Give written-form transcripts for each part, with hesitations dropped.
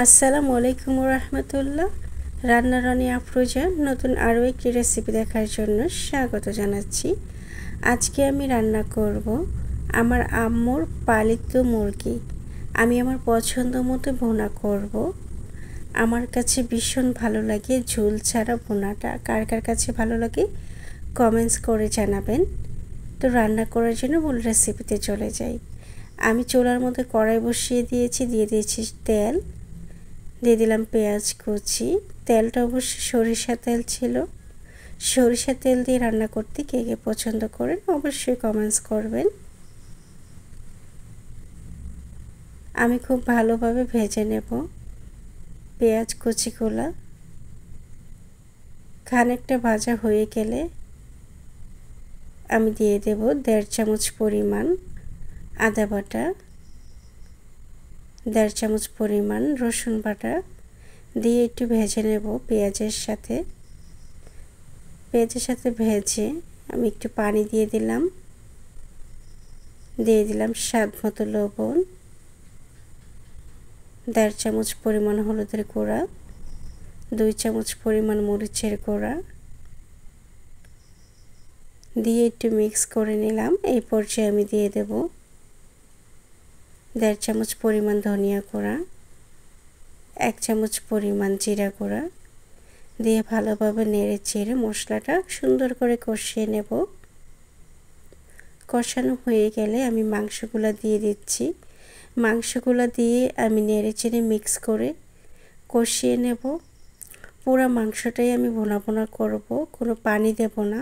আসসালামু আলাইকুম রহমতুল্লাহ। রান্নারানি আফরোজা নতুন আরও একটি রেসিপি দেখার জন্য স্বাগত জানাচ্ছি। আজকে আমি রান্না করব আমার আম্মুর পালিত মুরগি। আমি আমার পছন্দ মতো ভুনা করব। আমার কাছে ভীষণ ভালো লাগে ঝোল ছাড়া ভুনাটা। কার কার কাছে ভালো লাগে কমেন্টস করে জানাবেন। তো রান্না করার জন্য মূল রেসিপিতে চলে যাই। আমি চুলার মধ্যে কড়াই বসিয়ে দিয়েছি তেল, দিয়ে দিলাম পেঁয়াজ কুচি। তেলটা অবশ্যই সরিষা তেল ছিল। সরিষা তেল দিয়ে রান্না করতে কে কে পছন্দ করেন অবশ্যই কমেন্টস করবেন। আমি খুব ভালোভাবে ভেজে নেব পেঁয়াজ কুচিগুলা। খানিকটা ভাজা হয়ে গেলে আমি দিয়ে দেব 1.5 চামচ পরিমাণ আদা বাটা, 1.5 চামচ পরিমাণ রসুন বাটা দিয়ে একটু ভেজে নেব পেঁয়াজের সাথে। ভেজে আমি একটু পানি দিয়ে দিলাম স্বাদ মতো লবণ, 1.5 চামচ পরিমাণ হলুদের গুঁড়া, 2 চামচ পরিমাণ মরিচের গুঁড়া দিয়ে একটু মিক্স করে নিলাম। এই পর্যায়ে আমি দিয়ে দেব 1.5 চামচ পরিমাণ ধনিয়া গুঁড়া, 1 চামচ পরিমাণ জিরা গুঁড়া দিয়ে ভালোভাবে নেড়ে চেড়ে মশলাটা সুন্দর করে কষিয়ে নেব। কষানো হয়ে গেলে আমি মাংসগুলো দিয়ে দিচ্ছি। মাংসগুলো দিয়ে আমি নেড়ে চেড়ে মিক্স করে কষিয়ে নেব। পুরো মাংসটাই আমি ভুনা করব, কোনো পানি দেব না।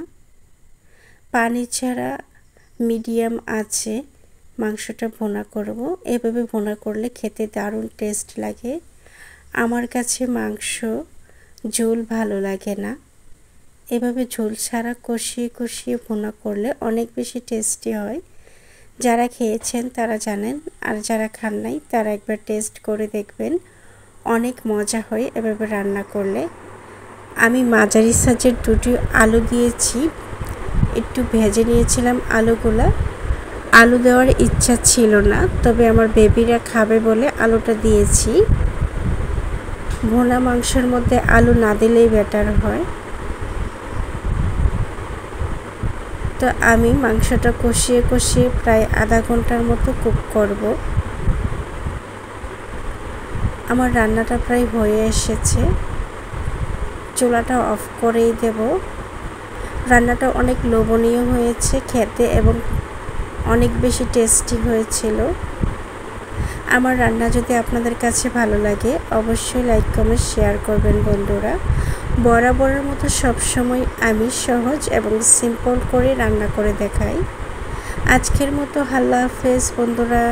পানি ছাড়া মিডিয়াম আঁচে মাংসটা ভুনা করব। এভাবে ভুনা করলে খেতে দারুণ টেস্ট লাগে। আমার কাছে মাংস ঝোল ভালো লাগে না, এভাবে ঝোল ছাড়া কষিয়ে ভুনা করলে অনেক বেশি টেস্টি হয়। যারা খেয়েছেন তারা জানেন, আর যারা খান নাই তারা একবার টেস্ট করে দেখবেন, অনেক মজা হয় এভাবে রান্না করলে। আমি মাঝারি সাইজের 2টি আলু দিয়েছি, একটু ভেজে নিয়েছিলাম আলুগুলা। আলু দেওয়ার ইচ্ছা ছিল না, তবে আমার বেবিরা খাবে বলে আলুটা দিয়েছি। ভুনা মাংসের মধ্যে আলু না দিলেই বেটার হয়। তো আমি মাংসটা কষিয়ে প্রায় আধা ঘন্টার মতো কুক করব। আমার রান্নাটা প্রায় হয়ে এসেছে, চুলাটা অফ করেই দেব। রান্নাটা অনেক লোভনীয় হয়েছে খেতে এবং অনেক বেশি টেস্টি হয়েছিল। আমার রান্না যদি আপনাদের কাছে ভালো লাগে অবশ্যই লাইক কমেন্ট শেয়ার করবেন বন্ধুরা। বরাবরের মতো সবসময় আমি সহজ এবং সিম্পল করে রান্না করে দেখাই। আজকের মতো আল্লাহ হাফেজ বন্ধুরা।